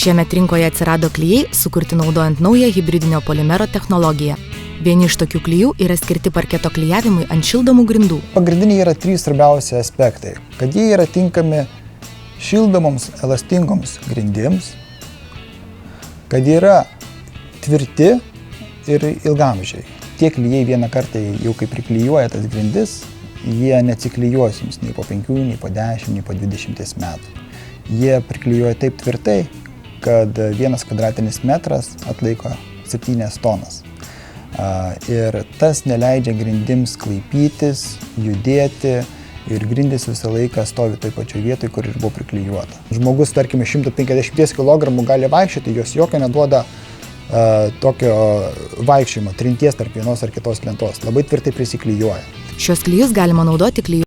Šiemet rinkoje atsirado klijai, sukurti naudojant naują hibridinio polimero technologiją. Vieni iš tokių klijų yra skirti parketo klijavimui ant šildomų grindų. Pagrindiniai yra 3 svarbiausi aspektai. Kad jie yra tinkami šildomoms, elastingoms grindims, kad yra tvirti ir ilgamžiai. Tie klijai vieną kartą jau kai priklijuoja tas grindis, jie neatsiklijuos jums nei po 5, nei po 10, nei po 20 metų. Jie priklijuoja taip tvirtai, kad 1 kvadratinis metras atlaiko 7 tonas. Ir tas neleidžia grindims klaipytis, judėti ir grindis visą laiką stovi toj pačioj vietoj, kur ir buvo priklijuota. Žmogus, tarkime, 150 kg gali vaikščioti, jos jokio neduoda tokio vaikščiojimo, trinties tarp vienos ar kitos lentos. Labai tvirtai prisiklijuoja. Šios klijus galima naudoti klijų